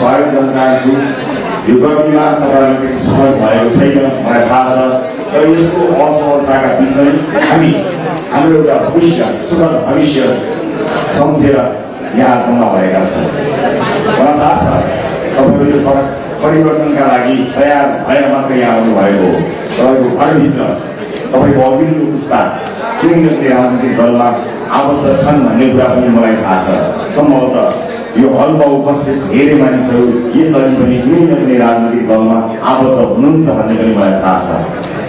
स्वागत गर्न चाहन्छु। यो गर्मीमा तपाईँहरूले सहज भएको छैन मलाई थाहा छ, तर यसको असहजताका बिचमै हामी हाम्रो एउटा भविष्य सुखद भविष्य सम्झेर यहाँ जम्मा भएका छौँ। मलाई थाहा छ तपाईँहरू यो सडक परिवर्तनका लागि तयार भएर मात्र यहाँ आउनुभएको हो। तपाईँको घरभित्र तपाईँको अघिल्लो पुस्ता कुनै न कुनै राजनीतिक दलमा आबद्ध छन् भन्ने कुरा पनि मलाई थाहा छ। सम्भवतः यो हलमा उपस्थित धेरै मानिसहरू यसअघि पनि कुनै न कुनै राजनीतिक दलमा आबद्ध हुनुहुन्छ भन्ने पनि मलाई थाहा छ।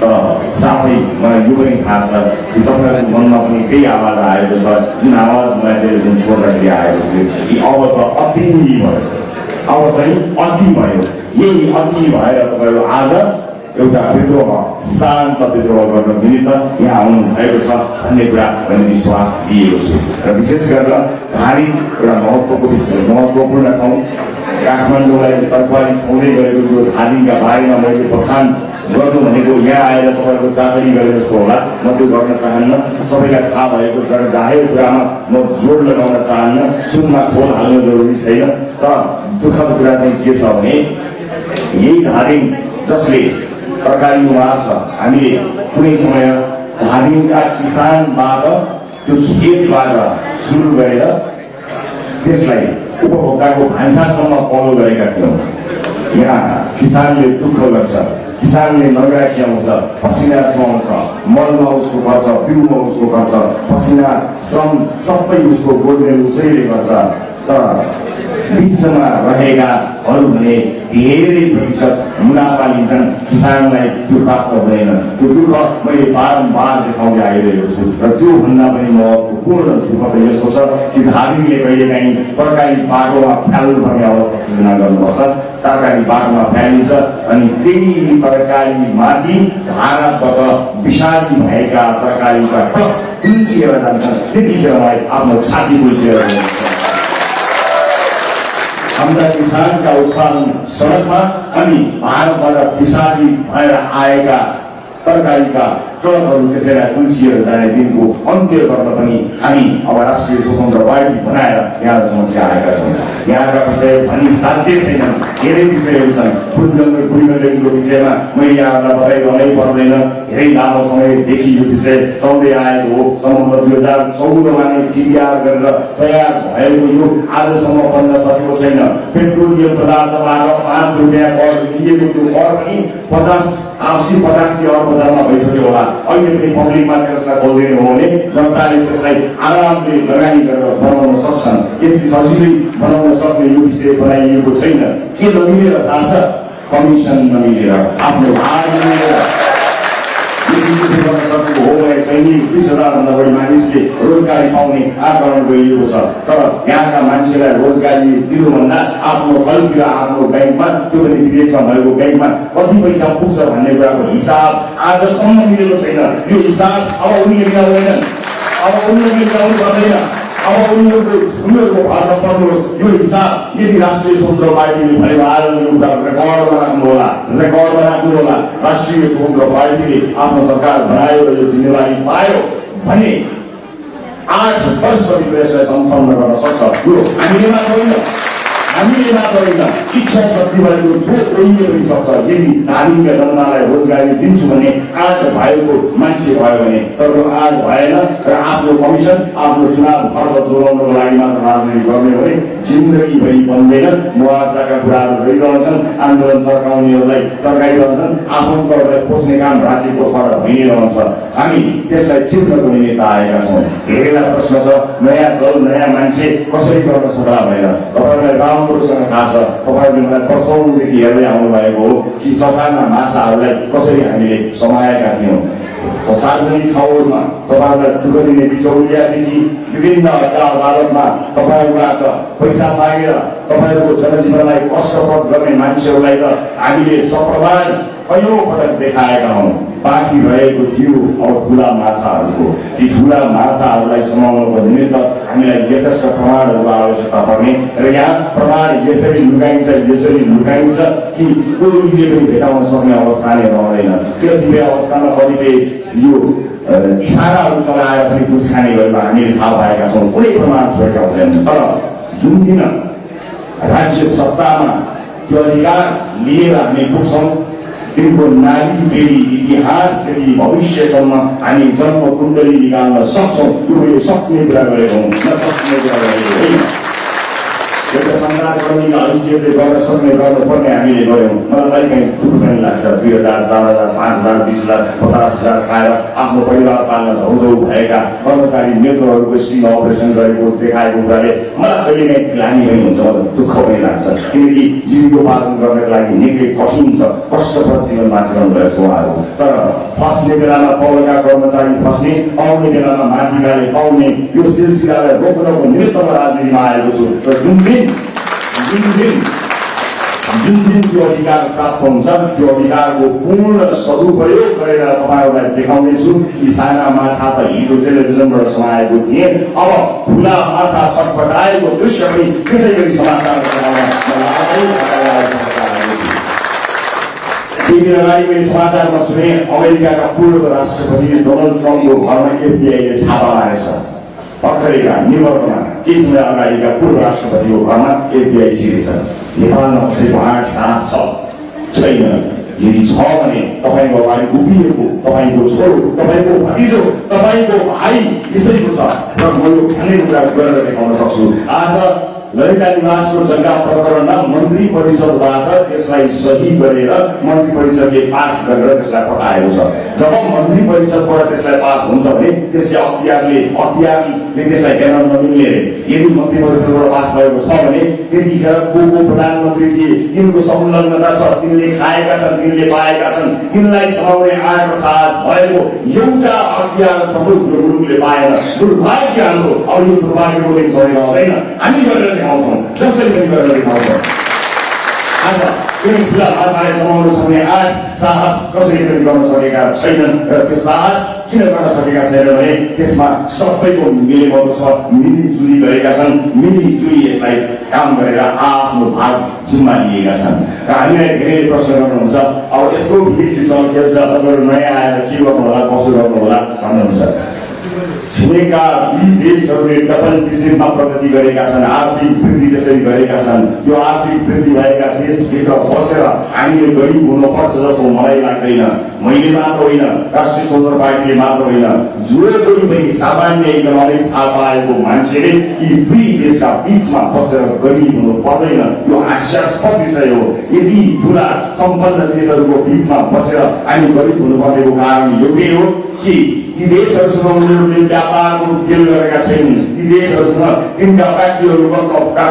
तर साथै मलाई यो पनि थाहा छ कि तपाईँहरूको मनमा पनि त्यही आवाज आएको छ, जुन आवाज मलाई चाहिँ जुन छोड्दाखेरि आएको थियो कि अब त अति भयो, अब चाहिँ अति भयो। यही अति भएर तपाईँहरू आज एउटा विद्रोह शान्त विद्रोह गर्न निमित्त यहाँ आउनु भएको छ भन्ने कुरा मैले विश्वास दिएको छु। र विशेष गरेर धारी एउटा महत्त्वपूर्ण ठाउँ काठमाडौँलाई तरकारी खुवाउँदै गएको यो धारीका बारेमा मैले बखान गर्नु भनेको यहाँ आएर तपाईँहरूको चाकरी गरे जस्तो होला। म त्यो गर्न चाहन्न। सबैलाई थाहा भएको जाहेर कुरामा म जोड लगाउन चाहन्न, सुनमा खोल हाल्नु जरुरी छैन। तर दुःखद कुरा चाहिँ के छ भने यही धादिङ जसले तरकारी उमार्छ, हामीले कुनै समय धादिङका किसानबाट त्यो खेतबाट सुरु गरेर त्यसलाई उपभोक्ताको भान्सासम्म फलो गरेका थियौँ। यहाँ किसानले दुःख गर्छ, किसानले नगरा खियाउँछ, पसिना खुवाउँछ, मलमा उसको खर्च, बिउमा उसको खर्च, पसिना श्रम सबै उसको गोडमेल उसैले गर्छ। तर बिचमा रहेकाहरू भने धेरै प्रतिशत मुनाफा लिन्छन्, किसानलाई त्यो प्राप्त हुँदैन। त्यो दुःख मैले बारम्बार देखाउँदै आइरहेको छु। र त्योभन्दा पनि महत्त्वपूर्ण दुःख त यस्तो छ कि धादिङले कहिलेकाहीँ तरकारी बाटोमा फ्याल्नुपर्ने अवस्था सृजना गर्नुपर्छ। तरकारी बाटोमा फ्यालिन्छ अनि त्यही तरकारी माथि धाराबाट विषादी भएका तरकारीका ट्रक कुल्चिएर जान्छन्। त्यतिखेर मलाई आफ्नो छाती कुल्चिएर जान्छ। हाम्रा किसानका उत्पादन सडकमा अनि भारतबाट विषादी भएर आएका तरकारीका ट्रकहरू त्यसैलाई कुल्चिएर जाने दिनको अन्त्य गर्न पनि हामी अब राष्ट्रिय स्वतन्त्र पार्टी बनाएर यहाँसम्म चाहिँ आएका छौँ। यहाँका विषय भनी साध्य छैनन्, धेरै विषयहरू छन्। बुढीगण्डकीको विषयमा मैले यहाँहरूलाई बताइरहनै पर्दैन। धेरै लामो समयदेखि यो विषय चल्दै आएको हो। सम्भवतः 2014मा नै टिपिआर गरेर तयार भएको यो आजसम्म बन्न सकेको छैन। पेट्रोलियम पदार्थबाट 5 रुपियाँ कर लिएको त्यो कर पनि 80-85 अर्ब बजारमा भइसक्यो होला। अहिले पनि पब्लिकमा त्यसलाई बोल्दैन हो भने जनताले त्यसलाई आरामले लगानी गरेर बनाउन सक्छन्। यति सजिलै बनाउन सक्ने यो विषय बनाइएको छैन। के नमिलेर थाहा छ? कमिसन नमिलेर, आफ्नो भाग नमिलेर गर्न सक्नुको हो भने दैनिक 20,000 बढी मानिसले रोजगारी पाउने आकलन गरिएको छ। तर यहाँका मान्छेलाई रोजगारी दिनुभन्दा आफ्नो फलतिर आफ्नो ब्याङ्कमा, त्यो पनि विदेशमा भएको ब्याङ्कमा कति पैसा पुग्छ भन्ने कुराको हिसाब आजसम्म मिलेको छैन। यो हिसाब अब उनीहरूले मिलाउँदैनन्, अब उनीहरूले मिलाउनु पर्दैन। अब उनीहरूको भागमा पर्नुहोस्। यो हिसाब यदि राष्ट्रिय स्वतन्त्र पार्टीले भनेको आज यो कुरा रेकर्डमा राख्नु होला, रेकर्डमा राख्नु होला। राष्ट्रिय स्वतन्त्र पार्टीले आफ्नो सरकार बनायो र यो जिम्मेवारी पायो भने 8 वर्षभित्र यसलाई सम्पन्न गर्न सक्छ। यो हामीले मात्र होइन, इच्छा शक्ति भएको जो कोहीले पनि सक्छ। यदि धादिङका जनतालाई रोजगारी दिन्छु भने आँट भएको मान्छे भयो भने, तर त्यो आँट भएन र आफ्नो कमिसन, आफ्नो चुनाव खर्च जोगाउनको लागि मात्र राजनीति गर्ने हो भने जिन्दगीभरि बन्दैन। मुआवजाका कुराहरू गरिरहन्छन्, आन्दोलन चर्काउनेहरूलाई चर्काइरहन्छन्, आफन्तहरूलाई पोस्ने काम राज्य कोषबाट भइ नै रहन्छ। हामी त्यसलाई चिन्नको निमित्त आएका छौँ। धेरैलाई प्रश्न छ, नयाँ दल नयाँ मान्छे कसरी गर्न सक्ला भनेर। तपाईँलाई राम्रोसँग थाहा छ। तपाईँहरूले मलाई वर्षौँदेखि हेर्दै आउनु भएको हो कि ससाना माछाहरूलाई कसरी हामीले समाएका थियौँ। सार्वजनिक ठाउँहरूमा तपाईँहरूलाई दुःख दिने बिचौलियादेखि विभिन्न अदालतमा तपाईँहरूबाट पैसा मागेर तपाईँहरूको जनजीवनलाई कष्टप्रद गर्ने मान्छेहरूलाई त हामीले सप्रमाण कयौँ पटक देखाएका हौँ। बाँकी रहेको थियो अब ठुला माछाहरूको। ती ठुला माछाहरूलाई समाउनको निमित्त हामीलाई यथेष्ट प्रमाणहरूको आवश्यकता पर्ने र यहाँ प्रमाण यसरी लुकाइन्छ कि कोहीले पनि भेटाउन सक्ने अवस्था नै रहँदैन। कतिपय अवस्थामा कतिपय यो इसाराहरू चलाएर पनि घुस खाने गरेर हामीले थाहा पाएका छौँ। कुनै प्रमाण छोडेका हुँदैन। तर जुन दिन राज्य सत्तामा त्यो अधिकार लिएर हामी पुग्छौँ। तिनको नारी बेली इतिहासदेखि भविष्यसम्म हामी जन्म कुण्डली निकाल्न सक्छौँ। यो मैले सक्ने कुरा गरेको हुँ, नसक्ने कुरा गरेको होइन। एउटा सञ्चारकर्मीका हैसियतले गर्न सक्ने गर्नुपर्ने हामीले गऱ्यौँ। मलाई कहिले काहीँ दुःख पनि लाग्छ। 2000, 4000, 5000, 20,000, 50,000 खाएर आफ्नो परिवार पाल्न धौधौ भएका कर्मचारी मित्रहरूको स्टिङ अपरेसन गरेको देखाएको कुराले मलाई कहिले काहीँ ग्लानि पनि हुन्छ, मलाई दुःख पनि लाग्छ। किनकि जीविकोपार्जन गर्नको लागि निकै कठिन छ, कष्टप्रद जीवन बाँचिरहनु भएको छ उहाँहरू। तर फस्ने बेलामा तलका कर्मचारी फस्ने, पाउने बेलामा माथिकाले पाउने, यो सिलसिलालाई रोक्नको निमित्त म राजनीतिमा आएको छु। र जुन दिन त्यो अधिकार प्राप्त हुन्छ, त्यो अधिकारको पूर्ण सदुपयोग गरेर तपाईँहरूलाई देखाउनेछु कि साना माछा त हिजो टेलिभिजनबाट समाएको थिए, अब ठुला माछा छटपटाएको दृश्य पनि त्यसै गरी समाचार मैले समाचारमा सुने अमेरिकाका पूर्व राष्ट्रपति डोनाल्ड ट्रम्पको घरमा एफबीआईले छापा मारेछ। भर्खरैका न्युयोर्कमा केही समय अगाडिका पूर्व राष्ट्रपतिको घरमा एफबीआई छिरेछ। नेपालमा कसैको आँट साहस छैन। यदि छ भने तपाईँको अगाडि उभिएको तपाईँको छोरो, तपाईँको भतिजो, तपाईँको भाइ यसैको छ र म यो खाने कुरा गरेर देखाउन सक्छु। आज ललिता निवासको जग्गा प्रकरणमा मन्त्री परिषदबाट त्यसलाई सही गरेर मन्त्री परिषदले पास गरेर त्यसलाई पठाएको छ। जब मन्त्री परिषदबाट त्यसलाई पास हुन्छ भने त्यसले अख्तियारले त्यसलाई हेर्न नमिल्ने। यदि मन्त्री परिषदबाट पास भएको छ भने त्यतिखेर को प्रधानमन्त्री थिए, तिनको संलग्नता छ, तिनले खाएका छन्, तिनले पाएका छन्, तिनलाई समाउने आँट साहस भएको एउटा अख्तियार प्रमुख गुरुङले पाएन। दुर्भाग्य हाम्रो। अब यो दुर्भाग्यको दिन सधैँ रहँदैन। हामी गरेर देखाउँछौँ, जसरी पनि गरेर देखाउँछौँ। आज कुनै ठुला भाषालाई समाउन सक्ने आँट साहस कसैले पनि गर्न सकेका छैनन्। र त्यो साहस किन गर्न सकेका छैन भने त्यसमा सबैको मिलेको छ, मिलिजुली गरेका छन्, मिलिजुली यसलाई काम गरेर आफ्नो भाग जिम्मा लिएका छन्। र हामीलाई धेरै प्रश्न गर्नुहुन्छ, अब यत्रो विदेशी चलखेल छ, तपाईँहरू नयाँ आएर के गर्नु होला, कसो गर्नु होला भन्नुहुन्छ। छिमेका यी देशहरूले डबल डिजिटमा प्रगति गरेका छन्, आर्थिक वृद्धि त्यसरी गरेका छन्। त्यो आर्थिक वृद्धि भएका देशभित्र बसेर हामीले गरिब हुनुपर्छ जस्तो मलाई लाग्दैन। मैले मात्र होइन, राष्ट्रिय स्वतन्त्र पार्टीले मात्र होइन, जो कोही पनि सामान्य इकोनोमिक्स थाहा पाएको मान्छेले यी दुई देशका बिचमा बसेर गरिब हुनु पर्दैन। यो हास्यास्पद विषय हो। यदि ठुला सम्पन्न देशहरूको बिचमा बसेर हामी गरिब हुनुपर्नेको कारण एउटै हो कि ती देशहरूसँग उनीहरूले व्यापारको खेल गरेका छैनन्। ती देशहरूसँग तिनका फ्याक्ट्रीहरूका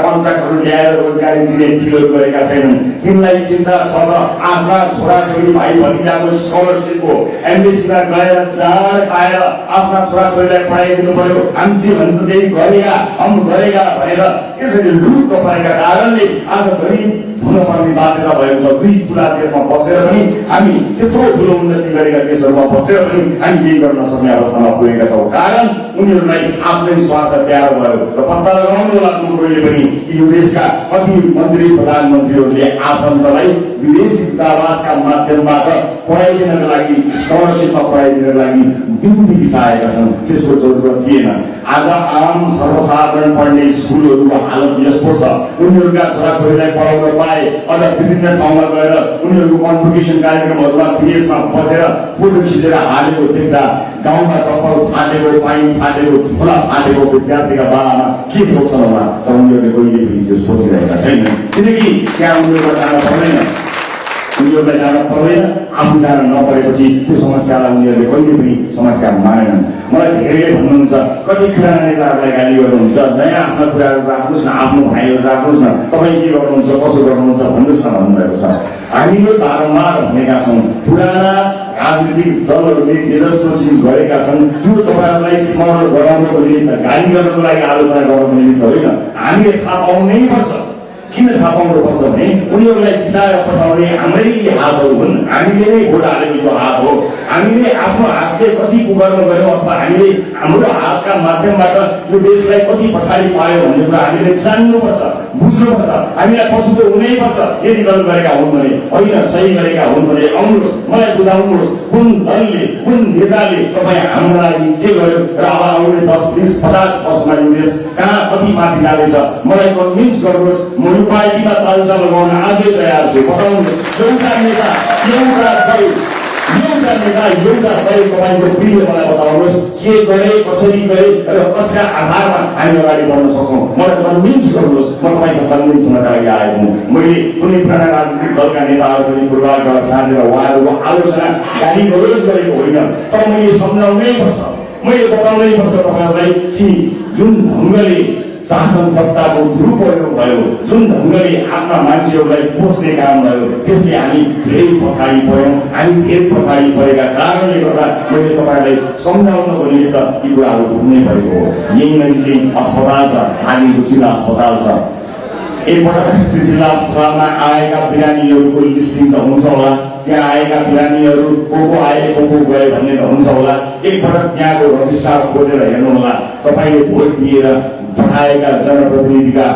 कन्ट्र्याक्टहरू ल्याएर रोजगारी दिने डिलहरू गरेका छैनन्। तिनलाई चिन्ता छ र आफ्ना छोराछोरी भाइ भतिजाको स्कलरसिपको एम्बेसीमा गएर चाड पाएर आफ्ना छोराछोरीलाई पढाइदिनु पर्यो। हामी भन्नु त्यही गरेगा हम गरेगा भनेर त्यसरी लुट परेका कारणले आज गरिब हुनुपर्ने बाध्यता भएको छ। दुई ठुला देशमा बसेर पनि हामी त्यत्रो ठुलो उन्नति गरेका देशहरूमा बसेर पनि हामी केही गर्न सक्ने अवस्थामा पुगेका छौँ। कारण उनीहरूलाई आफ्नै स्वार्थ प्यारो भयो। र पत्ता लगाउनु होला जो कोहीले पनि कि यो देशका कति मन्त्री प्रधानमन्त्रीहरूले आफन्तलाई विदेशी दूतावासका माध्यमबाट पढाइदिनको लागि, स्कलरसिपमा पढाइदिनको लागि बिन्ती बिसाएका छन्। त्यसको जरुरत थिएन। आज आम सर्वसाधारण पढ्ने स्कुलहरूको हालत यस्तो छ, उनीहरूका छोराछोरीलाई पढाउन पाए अझ विभिन्न ठाउँमा गएर उनीहरूको कन्भोकेसन कार्यक्रमहरूमा विदेशमा बसेर फोटो खिचेर हालेको देख्दा गाउँमा चप्पल फाटेको, पाइप फाटेको, झोला फाटेको विद्यार्थीका बाबामा के सोच्छन् होला। तर उनीहरूले कहिले पनि त्यो सोचिरहेका छैनन्। किनकि त्यहाँ उनीहरूलाई जान पर्दैन, उनीहरूलाई जान पर्दैन। आफू जान नपरेपछि त्यो समस्यालाई उनीहरूले कहिले पनि समस्या मानेनन्। मलाई धेरैले भन्नुहुन्छ, कति पुराना नेताहरूलाई गाली गर्नुहुन्छ, नयाँ आफ्ना कुराहरू राख्नुहोस् न, आफ्नो भाइहरू राख्नुहोस् न, तपाईँ के गर्नुहुन्छ, कसो गर्नुहुन्छ भन्नुहोस् न भन्नुभएको छ। हामीले बारम्बार भनेका छौँ, पुराना राजनीतिक दलहरूले जे जस्तो चिज गरेका छन् त्यो तपाईँहरूलाई स्मरण गराउनको निमित्त, गाली गर्नको लागि, आलोचना गर्नको निमित्त होइन। हामीले थाहा पाउनै पर्छ। किन थाहा पाउनुपर्छ भने उनीहरूलाई जिताएर पठाउने हाम्रै हातहरू हुन्। हामीले नै भोट हालेको यो हात हो। हामीले आफ्नो हातले कति कुकर्म गऱ्यौँ अथवा हामीले हाम्रो हातका माध्यमबाट यो देशलाई कति पछाडि पायो भन्ने कुरा हामीले जान्नुपर्छ, बुझ्नुपर्छ, हामीलाई पछुतो हुनैपर्छ। यदि गलत गरेका हुन् भने होइन, सही गरेका हुन् भने आउनुहोस्, मलाई बुझाउनुहोस् कुन दलले कुन नेताले तपाईँ हाम्रो लागि के गर्यो र अब आउने 10-20-50 वर्षमा यो देश कहाँ कति माथि जाँदैछ मलाई कन्भिन्स गर्नुहोस्। म यो पार्टीमा तालसा लगाउन आजै तयार छु। बताउनुहोस् एउटा नेता तपाईँको प्रिय मलाई बताउनुहोस् के गरे, कसरी गरे र कसका आधारमा हामी अगाडि बढ्न सक्छौँ मलाई कन्भिन्स गर्नुहोस्। म तपाईँसँग कन्भिन्स हुनका लागि आएको हुँ। मैले कुनै पुराना राजनीतिक दलका नेताहरूको पूर्वाग्रह साधेर उहाँहरूको आलोचना गाली गलोज गरेको होइन, तर मैले सम्झाउनै पर्छ, मैले बताउनै पर्छ तपाईँहरूलाई कि जुन ढङ्गले शासन सत्ताको दुरुपयोग भयो, जुन ढङ्गले आफ्ना मान्छेहरूलाई पोस्ने काम भयो, त्यसले हामी धेरै पछाडि पऱ्यौँ। हामी धेरै पछाडि परेका कारणले गर्दा मैले तपाईँलाई सम्झाउनको निमित्त यी कुराहरू भुल्नै परेको हो। यही नजिकै अस्पताल छ, हामीको जिल्ला अस्पताल छ। एकपटक त्यो जिल्ला अस्पतालमा आएका बिरामीहरूको लिस्टिङ त हुन्छ होला, त्यहाँ आएका बिरामीहरू को आए को गए भन्ने त हुन्छ होला। एकपटक त्यहाँको रजिस्ट्रार खोजेर हेर्नु होला। तपाईँले भोट दिएर पठाएका जनप्रतिनिधिका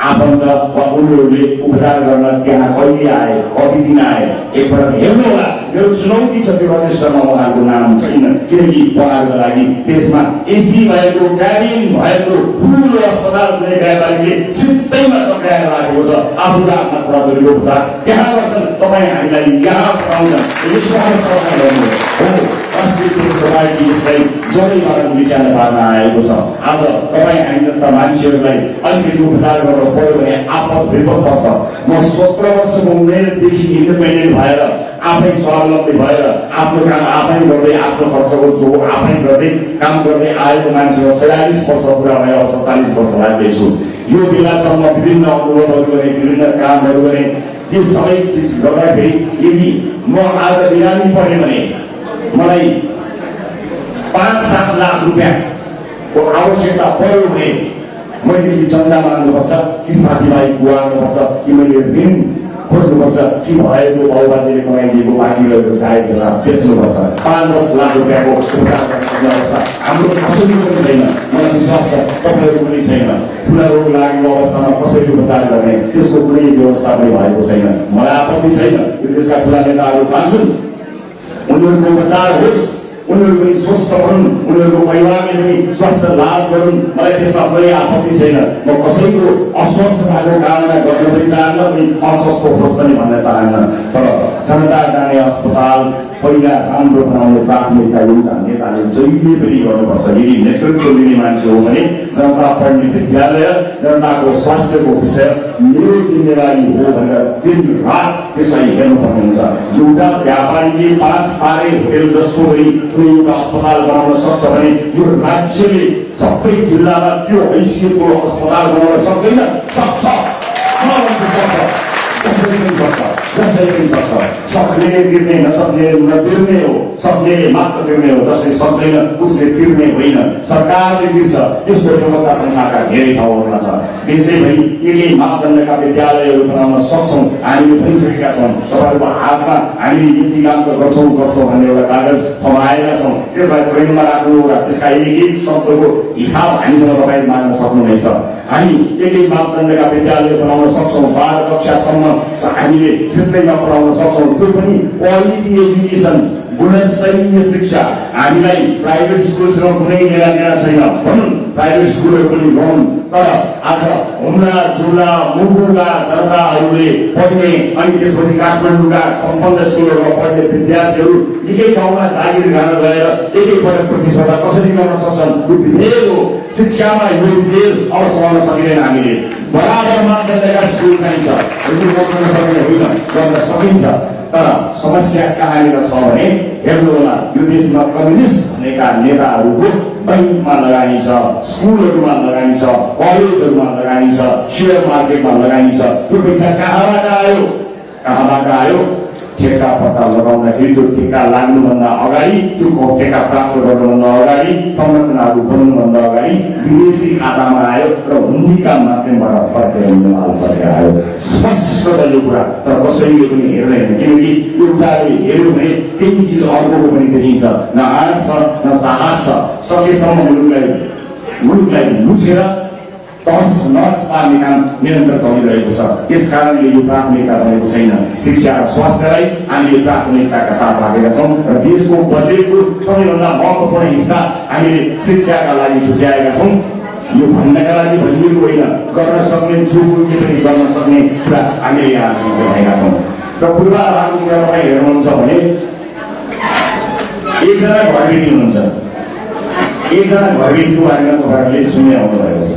आफन्त वा उनीहरूले उपचार गर्न त्यहाँ कहिले आए, कति दिन आए, एकपटक हेर्नु होला। मेरो चुनौती छ त्यो रजिस्टरमा उहाँहरूको नाम छैन, किनकि उहाँहरूको लागि देशमा एसी भएको क्याबिन भएको ठुलो अस्पताल कुनै व्यापारीले सिधैमा टक्राएर राखेको छ। आफूका आफ्ना छोराछोरीको उपचार त्यहाँ गर्छन्, तपाईँ हामीलाई यहाँ पठाउँछन्। यसलाई जडैबाट मिटाएर पार्न आएको छ। आज तपाईँ हामी जस्ता मान्छेहरूलाई अलिकति उपचार गर्न पर्यो भने आपद विपद पर्छ। म 17 वर्षको उमेरदेखि इन्डिपेन्डेन्ट भएर आफै स्वावलम्बी भएर आफ्नो काम आफै गर्दै आफ्नो खर्चको छु आफै गर्दै काम गर्दै आएको मान्छे हो। 46 वर्ष पुरा भयो, 47 वर्ष लाग्दैछु। यो बेलासम्म विभिन्न अनुभवहरू गरे, विभिन्न कामहरू गरे। त्यो सबै चिज गर्दाखेरि यदि म आज बिरामी परेँ भने मलाई 5-7 लाख रुपियाँको आवश्यकता पर्यो भने मैले कि चन्दा माग्नुपर्छ, कि साथीभाइ गुहार्नुपर्छ, कि मैले ऋण खोज्नुपर्छ, कि भएको बाउबाजेले कमाइदिएको बाँकीहरूको चाहेको बेच्नुपर्छ। 5-10 लाख रुपियाँको उपचार गर्न सक्ने अवस्था हाम्रो कसैले पनि छैन। मलाई विश्वास छ तपाईँहरू पनि छैन। ठुला रोग लागेको अवस्थामा कसरी उपचार गर्ने त्यसको कुनै व्यवस्था पनि भएको छैन। मलाई आपत्ति छैन, यो देशका ठुला नेताहरू बाँच्छन्, उनीहरूको उपचार होस्, उनीहरू पनि स्वस्थ हुन्, उनीहरूको परिवारले पनि स्वास्थ्य लाभ गरून्। मलाई त्यसमा कुनै आपत्ति छैन। म कसैको अस्वस्थताको कामना गर्न पनि चाहन्न, पनि अस्वस्थ होस् पनि भन्न चाहन्न। तर जनता जाने अस्पताल पहिला राम्रो बनाउने प्राथमिकता एउटा नेताले जहिले पनि गर्नुपर्छ। यदि नेतृत्व लिने मान्छे हो भने जनता पढ्ने विद्यालय, जनताको स्वास्थ्यको विषय मेरो जिम्मेवारी हो भनेर दिन रात त्यसलाई हेर्नुपर्ने हुन्छ। एउटा व्यापारीले 5 तारे होटेल जस्तो गरी कुनै एउटा अस्पताल बनाउन सक्छ भने यो राज्यले सबै जिल्लामा त्यो हैसियतको अस्पताल बनाउन सक्दैन? सक्छ, सक्ने तिर्ने नसक्ने नतिर्ने हो, सक्ने मात्र तिर्ने हो, जसले सक्दैन उसले तिर्ने होइन, सरकारले तिर्छ। त्यस्तो व्यवस्था संसारका धेरै ठाउँहरूमा छ। देशैभरि यही मापदण्डका विद्यालयहरू बनाउन सक्छौँ, हामीले भइसकेका छौँ। तपाईँहरूको हातमा हामीले यति काम त गर्छौँ भन्ने एउटा कागज थमाएका छौँ। त्यसलाई प्रेममा राख्नु र त्यसका एक शब्दको हिसाब हामीसँग तपाईँ माग्न सक्नुहुनेछ। हामी एकै मापदण्डका विद्यालय बनाउन सक्छौँ। 12 कक्षासम्म हामीले सिधैमा पढाउन सक्छौँ, त्यो पनि क्वालिटी एजुकेसन, गुणस्तरीय शिक्षा। हामीलाई प्राइभेट स्कुलसँग कुनै लेना छैन, भनौँ प्राइभेट स्कुलहरू पनि गरौँ। तर आज हुम्ला, जुम्ला, मुगुका जनताहरूले पढ्ने अनि त्यसपछि काठमाडौँका सम्बन्ध स्कुलहरूमा पढ्ने विद्यार्थीहरू एकै ठाउँमा जागिर गर्न गएर एकैपटक प्रतिस्पर्धा कसरी गर्न सक्छन्? यो विभेद हो। शिक्षामा यो विभेद अब सहन सकिँदैन। हामीले बराबर मापदण्डका स्कुल चाहिन्छ, गर्न सक्ने होइन, गर्न सकिन्छ। तर समस्या कहाँनिर छ भने हेर्नु होला, यो देशमा कम्युनिस्ट भनेका नेताहरूको बैंकमा लगानी छ, स्कुलहरूमा लगानी छ, कलेजहरूमा लगानी छ, शेयर मार्केटमा लगानी छ। त्यो पैसा कहाँबाट आयो? ठेक्का पत्ता लगाउँदाखेरि त्यो ठेक्का लाग्नुभन्दा अगाडि, त्यो ठेक्का प्राप्त गर्नुभन्दा अगाडि, संरचनाहरू बन्नुभन्दा अगाडि विदेशी खातामा आयो र हुन्डीका माध्यमबाट फर्केर नेपाल फर्केर आयो। स्पष्ट छ यो कुरा, तर कसैले पनि हेर्दैन। किनकि एउटाले हेऱ्यो भने त्यही चिज अर्कोको पनि देखिन्छ। न आँट छ, न साहस छ। सकेसम्म मुलुकलाई लुछेर तहस नहस पार्ने काम निरन्तर चलिरहेको छ। यस कारणले यो प्राथमिकता रहेको छैन। शिक्षा र स्वास्थ्यलाई हामीले प्राथमिकताका साथ राखेका छौँ र देशको बजेटको सबैभन्दा महत्त्वपूर्ण हिस्सा हामीले शिक्षाका लागि छुट्याएका छौँ। यो भन्नका लागि भनिएको होइन, गर्न सक्ने जो कोहीले पनि गर्न सक्ने कुरा हामीले यहाँसम्म पुर्याएका छौँ। र पूर्वाधारको कुरा तपाईँ हेर्नुहुन्छ भने एकजना घरबेटी हुनुहुन्छ, एकजना घरबेटीको बारेमा तपाईँहरूले सुन्ने आउनुभएको छ।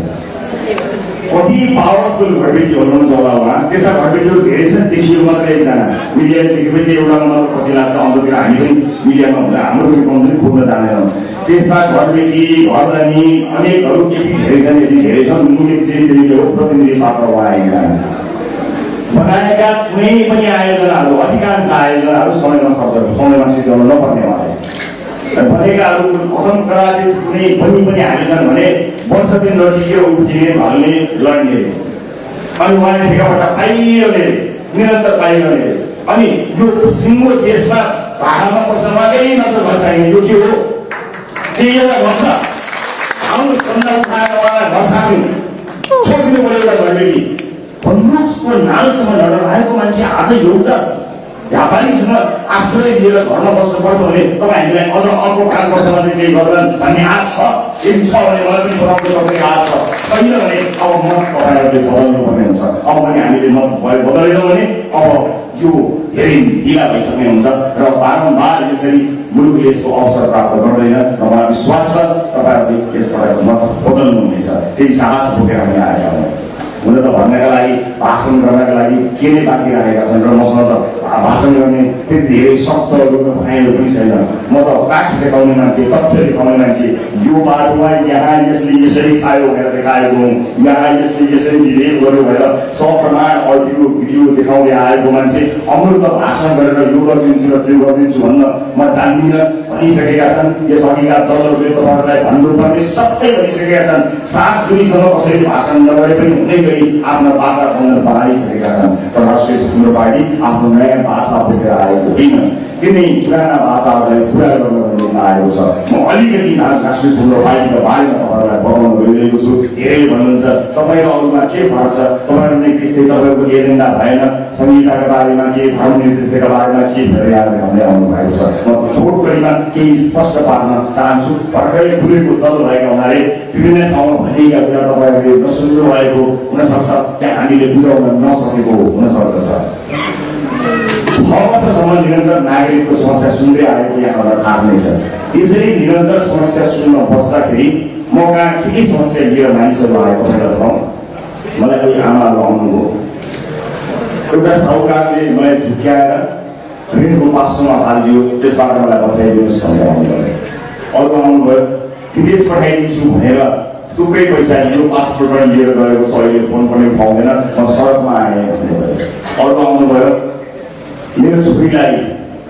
कति पावरफुल घरबेटी हुनुहुन्छ होला उहाँ। त्यस्ता घरबेटीहरू धेरै छन्, देखियो मात्र एकजना। मिडियाले देखेपछि एउटा मात्र पछि लाग्छ, अन्ततिर हामी पनि मिडियामा हुँदा हाम्रो पनि कमजोरी खोज्न जानेनौँ। त्यसमा घरबेटी घरदानी अनेकहरू यति धेरै छन्, यति धेरै छन्। मुख्य चाहिँ हो प्रतिनिधि पात्र उहाँ एकजना। बनाएका कुनै पनि आयोजनाहरू, अधिकांश आयोजनाहरू समयमा सिद्धाउन नपर्ने उहाँले भनेकाहरू खतम गराएको कुनै पनि हालिछन् भने वर्ष दिन नटिकेर उठिने, ढल्ने, लड्ने। अनि उहाँले ठेकापट्टा पाइरहने, निरन्तर पाइरहने। अनि यो सिङ्गो देशमा भाडामा बस्न मात्रै मात्र घर चाहिने, यो के हो? त्यही एउटा भन्छ आउनु सन्दा उठाएर उहाँलाई घर सार्नु छोडिदिनु पर्यो। एउटा घरबेटी बन्दुकको नालसम्म लडेर आएको मान्छे आज एउटा व्यापारीसँग आश्रय लिएर घरमा बस्नुपर्छ भने तपाईँ हामीलाई अझ अर्को 5 वर्षमा चाहिँ केही गर्दैन भन्ने आश छ। यदि छ भने मलाई पनि बताउनु सक्ने आश छ। छैन भने अब मत तपाईँहरूले बदल्नु पर्ने हुन्छ। अब पनि हामीले मत बदलेनौँ भने अब यो धेरै ढिला भइसक्ने हुन्छ र बारम्बार यसरी मुलुकले यसको अवसर प्राप्त गर्दैन। मलाई विश्वास छ तपाईँहरूले यसबाट मत बदल्नु हुनेछ। त्यही साहस बोकेर हामी आएका हौँ। हुन त भन्नका लागि, भाषण गर्नका लागि के नै बाँकी राखेका छन् र मसँग त भाषण गर्ने त्यति धेरै शब्दहरू र भनाइहरू पनि छैन। म त फ्याक्ट देखाउने मान्छे, तथ्य देखाउने मान्छे। यो बाटोमा यहाँ यसले यसरी खायो भनेर देखाएको हुँ, यहाँ यसले यसरी विभेद गर्यो भनेर सप्रमाण अडियो भिडियो देखाउँदै आएको मान्छे। अमूर्त भाषण गरेर यो गरिदिन्छु र त्यो गरिदिन्छु भन्न म जान्दिनँ भनिसकेका छन्। यस अघिका दलहरूले तपाईँहरूलाई भन्नुपर्ने सबै भनिसकेका छन्। 7 जुनीसम्म कसैले भाषण नगरे पनि हुने आफ्ना बाचा बनाइसकेका छन्। तर राष्ट्रिय स्वतन्त्र पार्टी आफ्नो नयाँ बाचा बोकेर आएको होइन, तिनै पुराना बाचाहरूलाई पुरा गर्न आएको छ। म अलिकति राष्ट्रिय स्वतन्त्र पार्टीको बारेमा तपाईँहरूलाई बताउन गइरहेको छु। धेरैले भन्नुहुन्छ तपाईँ र अरूमा के फरक छ, तपाईँहरू नै त्यस्तै, तपाईँको एजेन्डा भएन, संहिताका बारेमा के, धर्म निर्देशका बारेमा के भनेर यहाँले भन्दै आउनु भएको छ। म छोटकरीमा केही स्पष्ट पार्न चाहन्छु। भर्खरै खुलेको दल भएका हुनाले विभिन्न ठाउँमा भनिएका कुरा तपाईँहरूले नसुन्नु भएको हुनसक्छ, त्यहाँ हामीले बुझाउन नसकेको हुन सक्दछ। 6 वर्षसम्म निरन्तर नागरिकको समस्या सुन्दै आएको यहाँहरूलाई थाहा नै छ। यसरी निरन्तर समस्या सुन्न बस्दाखेरि म कहाँ के समस्या लिएर मानिसहरू आएको भनेर बताउँ। मलाई कोही आमाहरू आउनुभयो, एउटा साहुकारले मलाई झुक्याएर ऋणको पासोमा हालिदियो, त्यसबाट मलाई बचाइदिनुहोस् भनेर आउनुभयो। अरू आउनुभयो विदेश पठाइदिन्छु भनेर थुप्रै पैसा लियो, पासपोर्ट पनि लिएर गएको छ, अहिले फोन पनि पाउँदैन, म सडकमा आएँ भन्नुभयो। अरू आउनुभयो मेरो छोरीलाई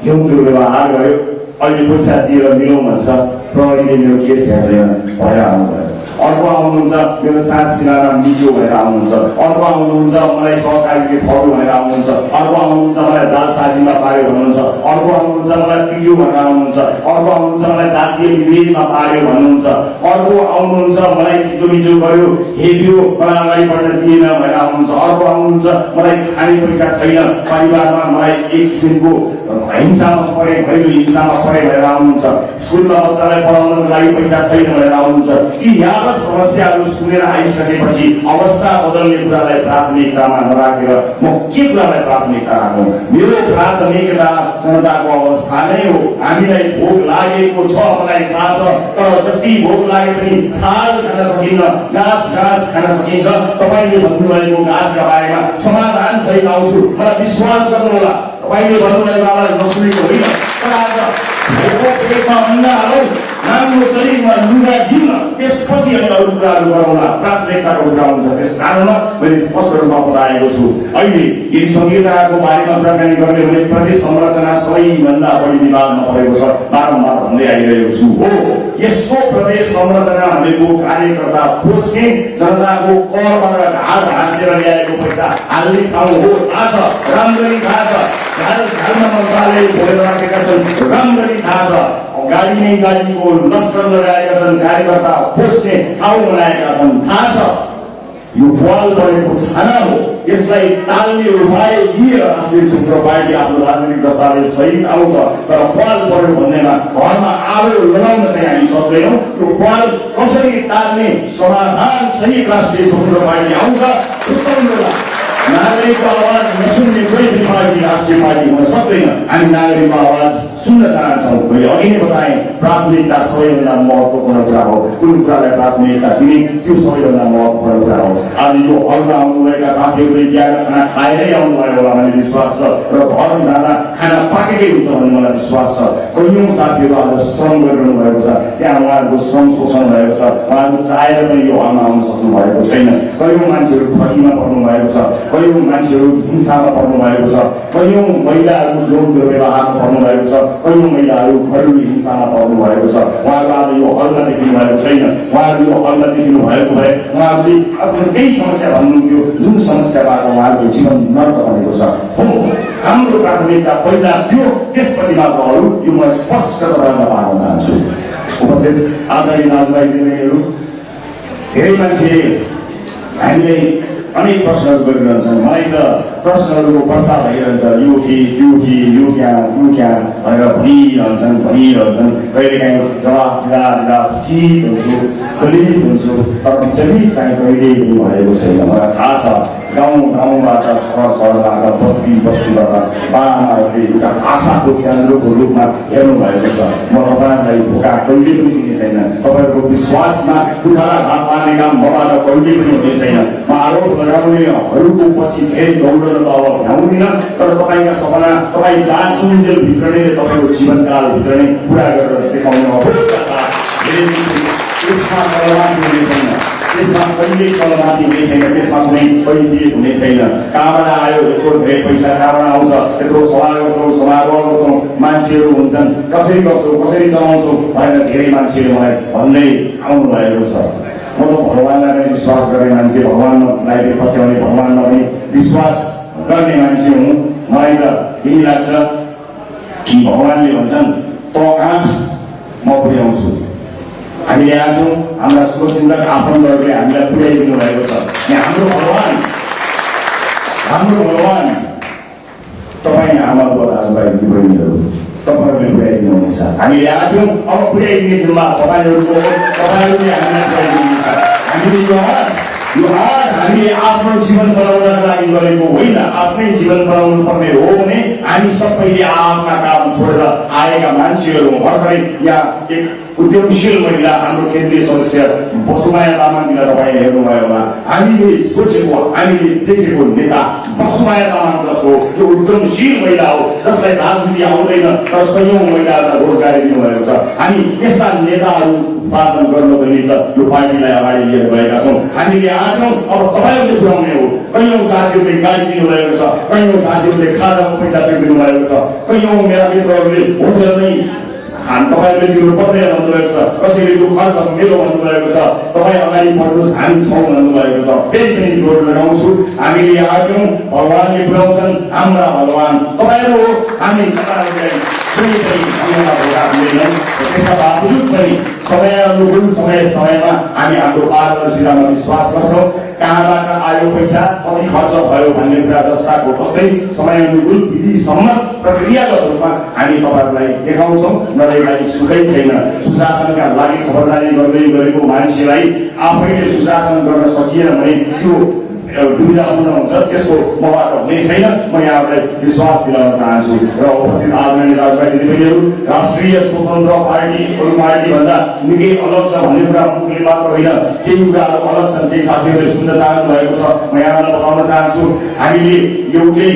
यौन दुर्व्यवहार गर्यो, अहिले पैसा दिएर मिलाउँ भन्छ, प्रहरीले मेरो केस हेर्दैन भनेर आउनुभयो। अर्को आउनुहुन्छ मेरो सास सिनामा मिच्यो भनेर आउनुहुन्छ। अर्को आउनुहुन्छ मलाई सहकारीले फग्यो भनेर आउनुहुन्छ। अर्को आउनुहुन्छ मलाई जालसाजीमा पार्यो भन्नुहुन्छ। अर्को आउनुहुन्छ मलाई पिड्यो भनेर आउनुहुन्छ। अर्को आउनुहुन्छ मलाई जातीय विभेदमा पार्यो भन्नुहुन्छ। अर्को आउनुहुन्छ मलाई खिचोमिचो गर्यो, हेप्यो, मलाई अगाडि बढ्न दिएन भनेर आउनुहुन्छ। अर्को आउनुहुन्छ मलाई खाने पैसा छैन, परिवारमा मलाई एक किसिमको हिंसामा परे, घरेलु हिंसामा परे भनेर आउनुहुन्छ। स्कुलमा बच्चालाई पढाउनको लागि पैसा छैन भनेर आउनुहुन्छ। यी यावत समस्याहरू सुनेर आइसकेपछि अवस्था बदल्ने कुरालाई प्राथमिकतामा नराखेर म के कुरालाई प्राथमिकता राखौँ? मेरो प्राथमिकता जनताको अवस्था नै हो। हामीलाई भोग लागेको छ, मलाई थाहा छ, तर जति भोग लागे पनि थाल खान सकिन्न, घाँस खान सकिन्छ। तपाईँले भन्नुभएको घाँसका बारेमा समाधान सहित आउँछु, मलाई विश्वास गर्नुहोला। तपाईँले भन्नुभएको मलाई नसुनेको होइन, तर आज भोको पेटमा अन्न हालौँ, राम्रो शरीरमा लुगा दिउँ, त्यसपछि हामी अरू कुराहरू गरौँला। प्राथमिकताको कुरा हुन्छ। त्यस कारणमा मैले स्पष्ट रूपमा बताएको छु। अहिले यदि संहिताको बारेमा कुराकानी गर्ने भने प्रदेश संरचना सबैभन्दा बढी विवादमा परेको छ, बारम्बार भन्दै आइरहेको छु। हो, यसको प्रदेश संरचना भनेको कार्यकर्ता पोस्ने, जनताको करबाट हात हाँचेर ल्याएको पैसा हाल्ने ठाउँ हो। थाहा छ, राम्ररी थाहा छ। झालमा मन्त्रालय खोलेर राखेका छन्, राम्ररी थाहा छ। गाडी नै गाडीको लस्कर लगाएका छन्, कार्यकर्ता पोस्ने ठाउँ बनाएका छन्, थाहा छ। यो बल बनेको छाना हो। यसलाई ताल्ने उपाय दिएर राष्ट्रिय स्वतन्त्र पार्टी आफ्नो राजनीतिक दस्तावेज सहित आउँछ। तर बल बढ्यो भन्नेमा घरमा आगो लगाउन चाहिँ हामी सक्दैनौँ। यो बल कसरी ताल्ने समाधान सहित राष्ट्रिय स्वतन्त्र पार्टी आउँछ। उत्तम बेला नागरिकको आवाज नसुन्ने कोही पनि पार्टी राष्ट्रिय पार्टी हुन सक्दैन। हामी नागरिकको आवाज सुन्न चाहन्छौँ। मैले अघि नै बताएँ, प्राथमिकता सबैभन्दा महत्त्वपूर्ण कुरा हो। कुन कुरालाई प्राथमिकता दिने त्यो सबैभन्दा महत्त्वपूर्ण कुरा हो। आज यो हलमा आउनुभएका साथीहरूले बिहान खाना खाएरै आउनुभयो होला भन्ने विश्वास छ र घर जाँदा खाना पाकेकै हुन्छ भन्ने मलाई विश्वास छ। कयौँ साथीहरू आज श्रम गरिरहनु भएको छ, त्यहाँ उहाँहरूको श्रम शोषण भएको छ, उहाँहरू चाहेर पनि यो हलमा आउन सक्नु भएको छैन। कयौँ मान्छेहरू ठगीमा पर्नु भएको छ, कयौँ मान्छेहरू हिंसामा पर्नु भएको छ, कयौँ महिलाहरू यौन दुर्व्यवहारमा पर्नु भएको छ, कयौँ महिलाहरू घरेलु हिंसामा पर्नु भएको छ। उहाँहरू आज यो हलमा देखिनु भएको छैन। उहाँहरू यो हलमा देखिनु भएको भए उहाँहरूले आफ्नो केही समस्या भन्नुहुन्थ्यो, जुन समस्याबाट उहाँहरूको जीवन नर्क बनेको छ। हो, हाम्रो प्राथमिकता पहिला थियो, त्यसपछि मात्र अरू। यो म स्पष्ट तपाईँलाई पार्न चाहन्छु। उपस्थित आदरणीय दाजुभाइ दिदीबहिनीहरू, धेरै मान्छे हामीले अनेक प्रश्नहरू गरिरहन्छन्। मलाई त प्रश्नहरूको वर्षा भइरहन्छ। यो के त्यो के यो क्या भनेर भनिरहन्छन्। कहिलेकाहीँ जवाफ दिँदा फुकित हुन्छु, गलित हुन्छु, तर जलित चाहिँ कहिल्यै पनि भएको छैन। मलाई थाहा छ, गाउँबाट सहरबाट बस्तीबाट बाबाआमाहरूले एउटा आशाको केन्द्रको रूपमा हेर्नु भएको छ। म तपाईँहरूलाई धोका कहिले पनि दिने छैन। तपाईँहरूको विश्वासमा कुठाला घात पार्ने काम मबाट कहिले पनि हुने छैन। म आरोप लगाउनेहरूको पछि धेरै दौडन त अब भ्याउँदिनँ, तर तपाईँका सपना तपाईँ बाँचुन्जेलभित्र नै तपाईँको जीवनकालभित्र नै पुरा गरेर देखाउनु त्यसमा कलमाथि हुने छैन, त्यसमा कहिले कलमाथि हुने छैन, त्यसमा कुनै कैफियत हुने छैन। कहाँबाट आयो यत्रो धेरै पैसा, कहाँबाट आउँछ, यत्रो सभा गर्छौँ, मान्छेहरू हुन्छन्, कसरी गर्छौँ, कसरी चलाउँछौँ भनेर धेरै मान्छेले मलाई भन्दै आउनु भएको छ। म त भगवान्लाई नै विश्वास गर्ने मान्छे, भगवान्लाई पनि पत्याउने, भगवान्मा पनि विश्वास गर्ने मान्छे हुँ। मलाई त यही लाग्छ कि भगवान्ले भन्छन् त आँट म पुर्याउँछु। हामीले आँट्यौँ, हाम्रा शुभचिन्तक आफन्तहरूले हामीलाई पुर्याइदिनु भएको छ। हाम्रो भगवान् तपाईँ आमाको दाजुभाइ दिदीबहिनीहरू, तपाईँहरूले पुर्याइदिनुहुनेछ। हामीले आँट्यौँ, अब पुर्याइदिने जिम्मा तपाईँहरूको हो। तपाईँहरूले हामीलाई पुर्याइदिनुहुन्छ। हामीले यो हात हामीले आफ्नो जीवन बनाउनका लागि गरेको होइन। आफ्नै जीवन बनाउनु पर्ने हो भने हामी सबैले आफ्ना काम छोडेर आएका मान्छेहरू हौँ। भर्खरै यहाँ एक उद्यमशील महिला हाम्रो केन्द्रीय सदस्य बसुमाया तामाङलाई तपाईँले हेर्नुभयो होला। हामीले सोचेको, हामीले देखेको नेता बसुमाया तामाङ जस्तो जो उद्यमशील महिला हो, जसलाई राजनीति आउँदैन तर सयौँ महिलाहरूलाई रोजगारी दिनुभएको छ। हामी यस्ता नेताहरू उत्पादन गर्नको निम्ति यो पार्टीलाई अगाडि लिएर गएका छौँ। हामीले आँट्यौँ, अब तपाईँहरूले पुर्याउने हो। कयौँ साथीहरूले गाडी दिनुभएको छ, कयौँ साथीहरूले खाजाको पैसा तिर्दिनु भएको छ, कयौँ मेरा मित्रहरूले होटलमै तपाईँहरूले दिनु पर्दैन भन्नुभएको छ, कसैले यो खर्च मेरो भन्नुभएको छ। तपाईँ अगाडि बढ्नुहोस्, हामी छौँ भन्नुभएको छ। फेरि पनि जोड लगाउँछु, हामीले आँट्यौँ, भगवान्ले पुर्याउँछन्। हाम्रा भगवान् तपाईँहरू हो। हामी तपाईँहरूलाई कुनै पनि धर्ममा धोका दिँदैनौँ। त्यसका बावजुद पनि समयानुकूल समयमा हामी हाम्रो पारदर्शितामा विश्वास गर्छौँ। कहाँबाट आयो पैसा, कति खर्च भयो भन्ने कुरा जस्ताको तस्तै समयानुकूल विधिसम्मत प्रक्रियागत रूपमा हामी तपाईँहरूलाई देखाउँछौँ। नरहेलाई सुखै छैन। सुशासनका लागि खबरदारी गर्दै गरेको मान्छेलाई आफैले सुशासन गर्न सकिएन भने त्यो दुविधापूर्ण हुन्छ। त्यसको मबाट हुने छैन। म यहाँहरूलाई विश्वास दिलाउन चाहन्छु। र उपस्थित आदरणीय दाजुभाइ दिदीबहिनीहरू, राष्ट्रिय स्वतन्त्र पार्टी अरू पार्टीभन्दा निकै अलग छ भन्ने कुरा मुखले मात्र होइन, केही कुराहरू अलग छन्। केही साथीहरूले सुन्न चाहनु भएको छ, म यहाँलाई बताउन चाहन्छु। हामीले एउटै